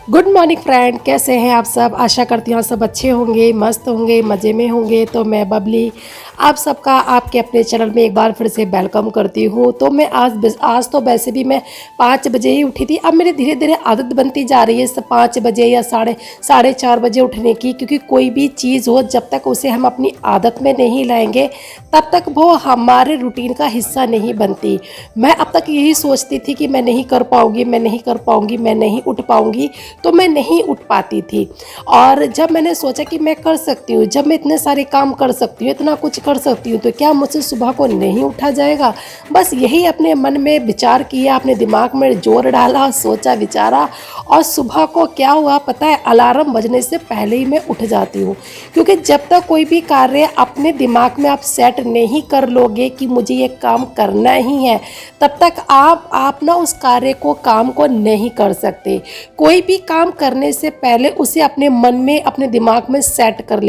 Good morning friend, कैसे हैं आप सब। आशा करती हूँ सब अच्छे होंगे, मस्त होंगे, मज़े में होंगे। तो मैं बबली आप सबका आपके अपने चैनल में एक बार फिर से वेलकम करती हूँ। तो मैं आज तो वैसे भी मैं 5 बजे ही उठी थी। अब मेरी धीरे धीरे आदत बनती जा रही है 5 बजे या साढ़े 4 बजे उठने की, क्योंकि कोई भी चीज़ हो जब तक उसे हम अपनी आदत में नहीं लाएंगे तब तक वो हमारे रूटीन का हिस्सा नहीं बनती। मैं अब तक यही सोचती थी कि मैं नहीं कर पाऊँगी, मैं नहीं कर पाऊँगी, मैं नहीं उठ पाऊँगी, तो मैं नहीं उठ पाती थी। और जब मैंने सोचा कि मैं कर सकती हूँ, जब मैं इतने सारे काम कर सकती हूँ, इतना कुछ कर सकती हूँ, तो क्या मुझसे सुबह को नहीं उठा जाएगा। बस यही अपने मन में विचार किया, अपने दिमाग में जोर डाला, सोचा विचारा, और सुबह को क्या हुआ पता है, अलार्म बजने से पहले ही मैं उठ जाती हूँ। क्योंकि जब तक कोई भी कार्य अपने दिमाग में आप सेट नहीं कर लोगे कि मुझे ये काम करना ही है, तब तक आप ना उस कार्य को काम को नहीं कर सकते। कोई भी काम करने से पहले उसे अपने मन में, अपने दिमाग में सेट कर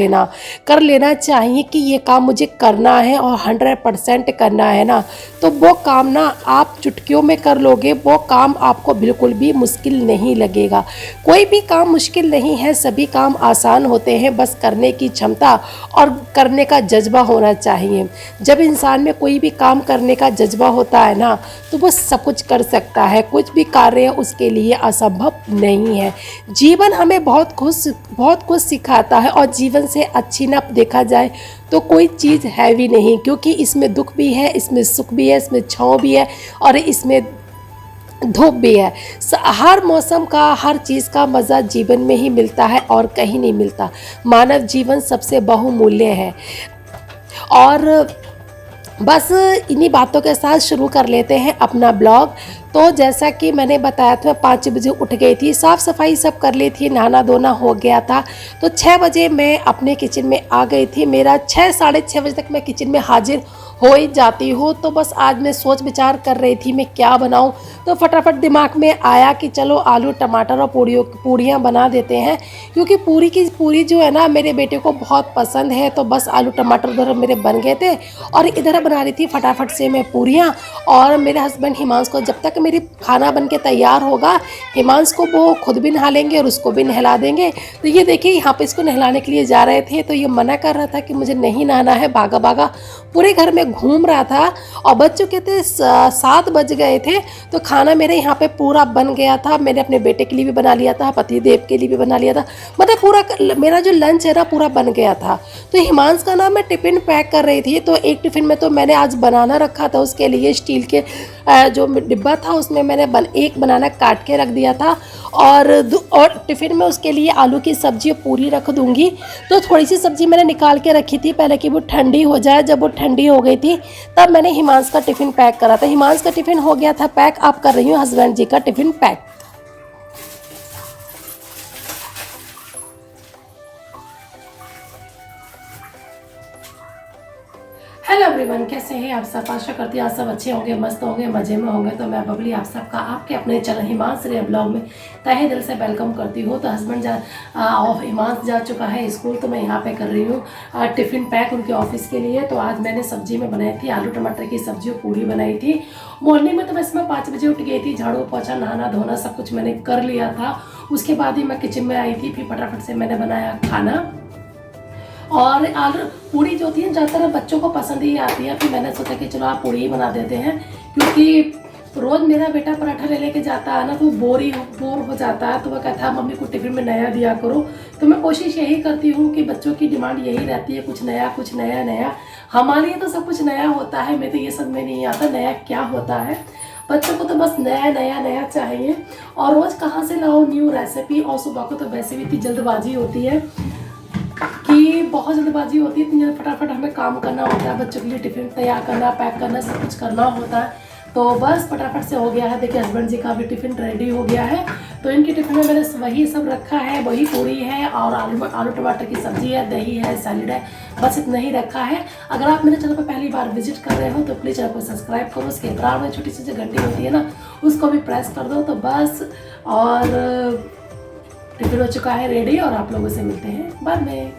लेना चाहिए कि ये काम मुझे करना है और 100% करना है ना। तो वो काम ना आप चुटकियों में कर लोगे, वो काम आपको बिल्कुल भी मुश्किल नहीं लगेगा। कोई भी काम मुश्किल नहीं है, सभी काम आसान होते हैं, बस करने की क्षमता और करने का जज्बा होना चाहिए। जब इंसान में कोई भी काम करने का जज्बा होता है ना, तो वो सब कुछ कर सकता है। कुछ भी कार्य उसके लिए असंभव नहीं है। जीवन हमें बहुत कुछ सिखाता है, और जीवन से अच्छी ना देखा जाए तो कोई चीज़ है भी नहीं, क्योंकि इसमें दुख भी है, इसमें सुख भी है, इसमें छाँव भी है, और इसमें धूप भी है। हर मौसम का, हर चीज़ का मज़ा जीवन में ही मिलता है और कहीं नहीं मिलता। मानव जीवन सबसे बहुमूल्य है। और बस इन्हीं बातों के साथ शुरू कर लेते हैं अपना ब्लॉग। तो जैसा कि मैंने बताया था, मैं 5 बजे उठ गई थी, साफ़ सफाई सब कर ली थी, नहाना धोना हो गया था। तो 6 बजे मैं अपने किचन में आ गई थी। मेरा 6 साढ़े 6 बजे तक मैं किचन में हाजिर हो ही जाती हूँ। तो बस आज मैं सोच विचार कर रही थी मैं क्या बनाऊँ। तो फटाफट दिमाग में आया कि चलो आलू टमाटर और पूड़ियाँ बना देते हैं, क्योंकि पूरी जो है ना मेरे बेटे को बहुत पसंद है। तो बस आलू टमाटर उधर मेरे बन गए थे, और इधर बना रही थी फटाफट से मैं पूड़ियाँ। और मेरे हस्बैंड हिमांश को, जब तक मेरी खाना बन के तैयार होगा, हिमांश को वो खुद भी नहा लेंगे और उसको भी नहला देंगे। तो ये देखिए, यहाँ पे इसको नहलाने के लिए जा रहे थे, तो ये मना कर रहा था कि मुझे नहीं नहाना है, भागा भागा पूरे घर में घूम रहा था। और बज चुके थे 7 बज गए थे। तो खाना मेरे यहाँ पे पूरा बन गया था। मैंने अपने बेटे के लिए भी बना लिया था, पति देव के लिए भी बना लिया था, मतलब पूरा मेरा जो लंच है ना पूरा बन गया था। तो हिमांश का ना मैं टिफ़िन पैक कर रही थी। तो एक टिफ़िन में तो मैंने आज बनाना रखा था, उसके लिए स्टील के जो डिब्बा था उसमें मैंने एक बनाना काट के रख दिया था। और टिफ़िन में उसके लिए आलू की सब्ज़ी पूरी रख दूंगी। तो थोड़ी सी सब्ज़ी मैंने निकाल के रखी थी पहले कि वो ठंडी हो जाए। जब वो ठंडी हो गई थी तब मैंने हिमांश का टिफ़िन पैक करा था। हिमांश का टिफ़िन हो गया था पैक। आप कर रही हूँ हस्बैंड जी का टिफ़िन पैक। हेलो एवरीवन, कैसे हैं आप सब। आशा करती हूँ आप सब अच्छे होंगे, मस्त होंगे, मज़े में होंगे। तो मैं बबली आप सबका आपके अपने चैनल हिमांश रे ब्लॉग में तहे दिल से वेलकम करती हूँ। तो हस्बैंड हिमांश जा चुका है स्कूल, तो मैं यहाँ पे कर रही हूँ टिफ़िन पैक उनके ऑफिस के लिए। तो आज मैंने सब्जी में बनाई थी आलू टमाटर की सब्जी और पूरी बनाई थी। मॉर्निंग में तो वैसे मैं 5 बजे उठ गई थी, झाड़ू पोछा नहाना धोना सब कुछ मैंने कर लिया था। उसके बाद ही मैं किचन में आई थी, फिर फटाफट से मैंने बनाया खाना। और आलू पूड़ी जो होती है ज़्यादातर बच्चों को पसंद ही आती है। फिर मैंने सोचा कि चलो आप पूड़ी ही बना देते हैं, क्योंकि रोज़ मेरा बेटा पराठा ले लेके जाता है ना, तो बोर हो जाता है। तो वह कहता है मम्मी को टिफ़िन में नया दिया करो। तो मैं कोशिश यही करती हूँ कि बच्चों की डिमांड यही रहती है, कुछ नया नया। हमारे लिए तो सब कुछ नया होता है, मैं तो ये सब में नहीं आता नया क्या होता है। बच्चों को तो बस नया चाहिए। और रोज़ कहाँ से लाओ न्यू रेसिपी। और सुबह को तो वैसे भी इतनी जल्दबाजी होती है कि बहुत जल्दबाजी होती है, इतनी फटाफट हमें काम करना होता है, बच्चों के लिए टिफ़िन तैयार करना, पैक करना, सब कुछ करना होता है। तो बस फटाफट से हो गया है। देखिए हस्बैंड जी का भी टिफ़िन रेडी हो गया है। तो इनके टिफ़िन में मैंने वही सब रखा है, वही पूरी है और आलू टमाटर की सब्ज़ी है, दही है, सैलड है, बस इतना ही रखा है। अगर आप मेरे चैनल पर पहली बार विजिट कर रहे हो तो प्लीज़ चैनल को सब्सक्राइब करो। उसके बराबर में छोटी सी जो घंटी होती है ना, उसको भी प्रेस कर दो। तो बस, और टिफ़िन हो चुका है रेडी, और आप लोगों से मिलते हैं बाद में।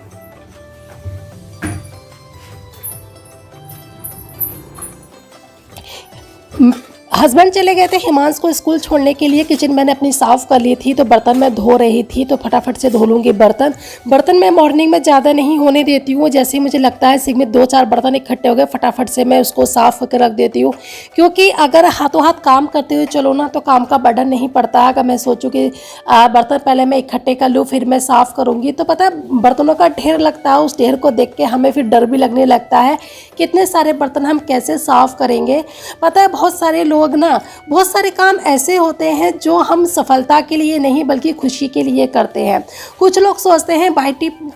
हस्बैंड चले गए थे हिमांश को स्कूल छोड़ने के लिए। किचन मैंने अपनी साफ़ कर ली थी, तो बर्तन मैं धो रही थी, तो फटाफट से धो लूँगी बर्तन मैं मॉर्निंग में ज़्यादा नहीं होने देती हूँ। जैसे ही मुझे लगता है सिंक में 2-4 बर्तन इकट्ठे हो गए, फटाफट से मैं उसको साफ़ करके रख देती हूँ। क्योंकि अगर हाथों हाथ काम करते हुए चलो ना, तो काम का बर्डन नहीं पड़ता है। अगर मैं सोचूँ कि बर्तन पहले मैं इकट्ठे कर लूँ फिर मैं साफ़ करूँगी, तो पता है बर्तनों का ढेर लगता है। उस ढेर को देख के हमें फिर डर भी लगने लगता है कि इतने सारे बर्तन हम कैसे साफ़ करेंगे। पता है बहुत सारे लोग ना, बहुत सारे काम ऐसे होते हैं जो हम सफलता के लिए नहीं बल्कि खुशी के लिए करते हैं। कुछ लोग सोचते हैं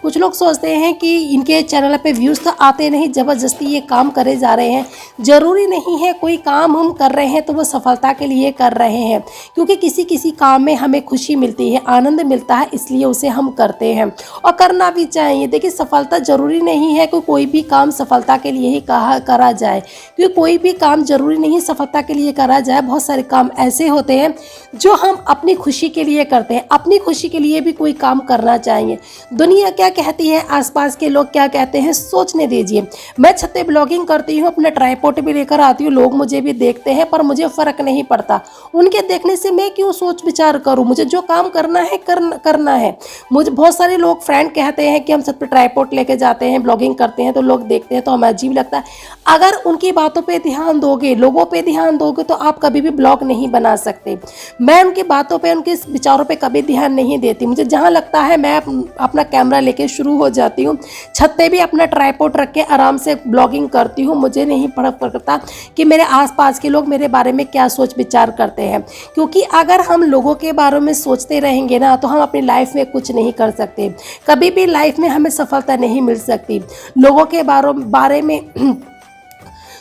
कुछ लोग सोचते हैं कि इनके चैनल पे व्यूज़ तो आते नहीं, ज़बरदस्ती ये काम करे जा रहे हैं। ज़रूरी नहीं है कोई काम हम कर रहे हैं तो वो सफलता के लिए कर रहे हैं, क्योंकि किसी किसी काम में हमें खुशी मिलती है, आनंद मिलता है, इसलिए उसे हम करते हैं और करना भी चाहिए। देखिए सफलता ज़रूरी नहीं है कि कोई भी काम सफलता के लिए ही करा जाए, क्योंकि कोई भी काम ज़रूरी नहीं सफलता के लिए करा जाए। बहुत सारे काम ऐसे होते हैं जो हम अपनी खुशी के लिए करते हैं। अपनी खुशी के लिए भी कोई काम करना चाहिए। दुनिया क्या कहती है, आसपास के लोग क्या कहते हैं, सोचने दीजिए। मैं छत पे ब्लॉगिंग करती हूँ, अपना ट्राइपॉड भी लेकर आती हूँ, लोग मुझे भी देखते हैं, पर मुझे फ़र्क नहीं पड़ता। उनके देखने से मैं क्यों सोच विचार करूँ, मुझे जो काम करना है करना है। मुझे बहुत सारे लोग फ्रेंड कहते हैं कि हम छत पे ट्राइपॉड लेके जाते हैं, ब्लॉगिंग करते हैं, तो लोग देखते हैं तो हमें अजीब लगता है। अगर उनकी बातों पर ध्यान दोगे, लोगों पर ध्यान दोगे, तो आप कभी भी ब्लॉग नहीं बना सकते। मैं उनकी बातों पे, उनके विचारों पे कभी ध्यान नहीं देती। मुझे जहाँ लगता है मैं अपना कैमरा लेके शुरू हो जाती हूँ। छत पे भी अपना ट्राइपॉड रख के आराम से ब्लॉगिंग करती हूँ। मुझे नहीं फर्क पड़ता कि मेरे आसपास के लोग मेरे बारे में क्या सोच विचार करते हैं, क्योंकि अगर हम लोगों के बारे में सोचते रहेंगे ना, तो हम अपनी लाइफ में कुछ नहीं कर सकते। कभी भी लाइफ में हमें सफलता नहीं मिल सकती। लोगों के बारे में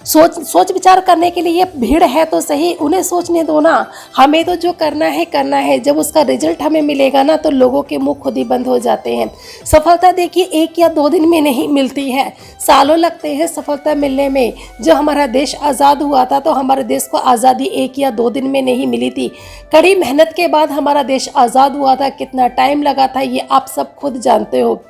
सोच विचार करने के लिए भीड़ है तो सही, उन्हें सोचने दो ना। हमें तो जो करना है। जब उसका रिजल्ट हमें मिलेगा ना, तो लोगों के मुंह खुद ही बंद हो जाते हैं। सफलता देखिए 1 या 2 दिन में नहीं मिलती है, सालों लगते हैं सफलता मिलने में। जब हमारा देश आज़ाद हुआ था तो हमारे देश को आज़ादी 1 या 2 दिन में नहीं मिली थी। कड़ी मेहनत के बाद हमारा देश आज़ाद हुआ था। कितना टाइम लगा था ये आप सब खुद जानते हो।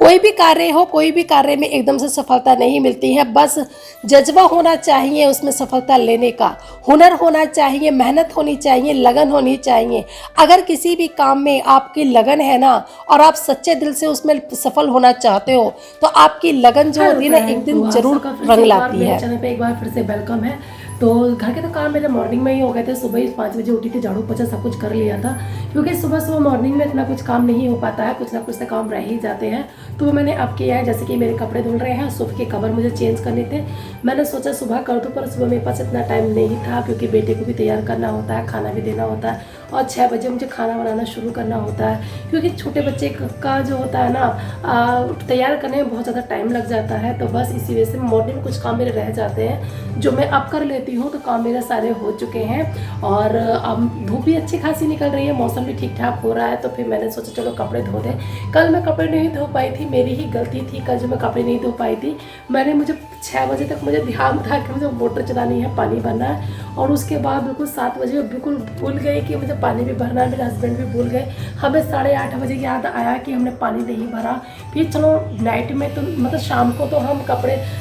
कोई भी कार्य में एकदम से सफलता नहीं मिलती है। बस जज्बा होना चाहिए उसमें सफलता लेने का, हुनर होना चाहिए, मेहनत होनी चाहिए, लगन होनी चाहिए। अगर किसी भी काम में आपकी लगन है ना, और आप सच्चे दिल से उसमें सफल होना चाहते हो, तो आपकी लगन जो होती है ना, एक दिन जरूर रंग लाती है। चैनल पे एक बार फिर से वेलकम है। तो घर के तो काम मेरे मॉर्निंग में ही हो गए थे। सुबह ही 5 बजे उठी थी, झाड़ू पोछा सब कुछ कर लिया था, क्योंकि सुबह मॉर्निंग में इतना कुछ काम नहीं हो पाता है, कुछ ना कुछ तो काम रह ही जाते हैं। तो वो मैंने अब किया है। जैसे कि मेरे कपड़े धुल रहे हैं, सोफे के कवर मुझे चेंज करने थे। मैंने सोचा सुबह कर दूँ, पर सुबह मेरे पास इतना टाइम नहीं था, क्योंकि बेटे को भी तैयार करना होता है, खाना भी देना होता है, और 6 बजे मुझे खाना बनाना शुरू करना होता है। क्योंकि छोटे बच्चे का जो होता है ना, तैयार करने में बहुत ज़्यादा टाइम लग जाता है। तो बस इसी वजह से मॉर्निंग में कुछ काम मेरे रह जाते हैं, जो मैं अब कर लेती हूँ। तो काम मेरे सारे हो चुके हैं, और अब धूप भी अच्छी खासी निकल रही है, मौसम भी ठीक ठाक हो रहा है। तो फिर मैंने सोचा चलो कपड़े धो दें। कल मैं कपड़े नहीं धो पाई थी, मेरी ही गलती थी। कल जो मैं कपड़े नहीं धो पाई थी, मुझे 6 बजे तक मुझे ध्यान था कि मुझे मोटर चलानी है, पानी भरना है, और उसके बाद बिल्कुल 7 बजे बिल्कुल भूल गई कि मुझे पानी भी भरना है। मेरे हस्बैंड भी भूल गए। हमें 8:30 बजे याद आया कि हमने पानी नहीं भरा। फिर चलो नाइट में तो मतलब शाम को तो हम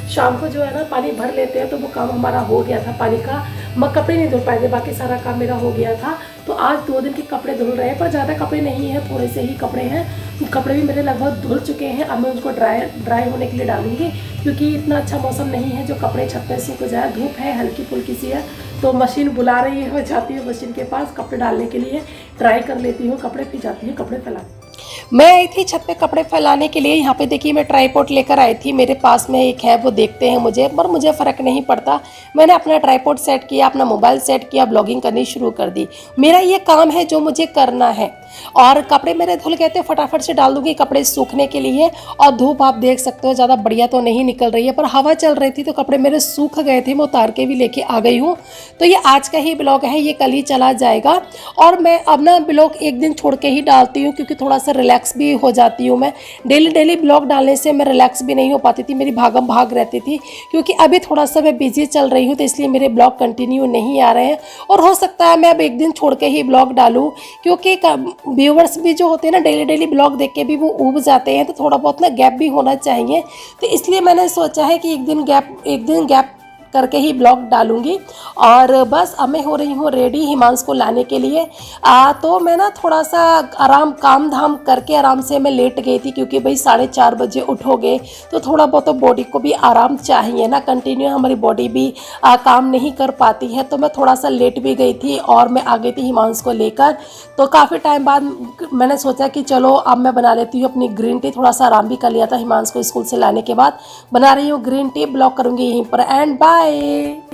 शाम को जो है ना पानी भर लेते हैं, तो वो काम हमारा हो गया था पानी का। मैं कपड़े नहीं धुल पाए थे, बाकी सारा काम मेरा हो गया था। तो आज 2 दिन के कपड़े धुल रहे हैं, पर ज़्यादा कपड़े नहीं हैं, थोड़े से ही कपड़े हैं। कपड़े भी मेरे लगभग धुल चुके हैं। अब मैं उनको ड्राई होने के लिए डालूंगी, क्योंकि इतना अच्छा मौसम नहीं है जो कपड़े छत पे सूख जाए। धूप है, हल्की फुल्की सी है, तो मशीन बुला रही है। मैं जाती हूँ मशीन के पास कपड़े डालने के लिए, ट्राई कर लेती हूँ कपड़े, फिर जाती हूँ कपड़े फैला। मैं आई थी छत पे कपड़े फैलाने के लिए। यहाँ पे देखिए मैं ट्राइपॉड लेकर आई थी, मेरे पास में एक है, वो देखते हैं मुझे, पर मुझे फ़र्क नहीं पड़ता। मैंने अपना ट्राइपॉड सेट किया, अपना मोबाइल सेट किया, ब्लॉगिंग करनी शुरू कर दी। मेरा ये काम है जो मुझे करना है। और कपड़े मेरे धुल गए थे, फटाफट से डाल दूंगी कपड़े सूखने के लिए। और धूप आप देख सकते हो ज़्यादा बढ़िया तो नहीं निकल रही है, पर हवा चल रही थी तो कपड़े मेरे सूख गए थे। मैं उतार के भी लेके आ गई हूँ। तो ये आज का ही ब्लॉग है, ये कल ही चला जाएगा। और मैं अब ना ब्लॉग एक दिन छोड़ के ही डालती हूँ, क्योंकि थोड़ा सा रिलैक्स भी हो जाती हूँ मैं। डेली ब्लॉग डालने से मैं रिलैक्स भी नहीं हो पाती थी, मेरी भागम भाग रहती थी। क्योंकि अभी थोड़ा सा मैं बिजी चल रही हूँ, तो इसलिए मेरे ब्लॉग कंटिन्यू नहीं आ रहे हैं। और हो सकता है मैं अब एक दिन छोड़ के ही ब्लॉग डालूँ, क्योंकि व्यूवर्स भी जो होते हैं ना, डेली ब्लॉग देख के भी वो ऊब जाते हैं। तो थोड़ा बहुत ना गैप भी होना चाहिए। तो इसलिए मैंने सोचा है कि एक दिन गैप करके ही ब्लॉग डालूंगी। और बस अब मैं हो रही हूँ रेडी हिमांशु को लाने के लिए। तो मैं ना थोड़ा सा आराम काम धाम करके आराम से मैं लेट गई थी, क्योंकि भाई 4:30 बजे उठोगे तो थोड़ा बहुत तो बॉडी को भी आराम चाहिए ना, कंटिन्यू हमारी बॉडी भी काम नहीं कर पाती है। तो मैं थोड़ा सा लेट भी गई थी और मैं आ गई थी हिमांशु को लेकर। तो काफ़ी टाइम बाद मैंने सोचा कि चलो अब मैं बना लेती हूँ अपनी ग्रीन टी। थोड़ा सा आराम भी कर लिया था हिमांशु को स्कूल से लाने के बाद। बना रही हूँ ग्रीन टी, ब्लॉग करूँगी यहीं पर एंड बाय।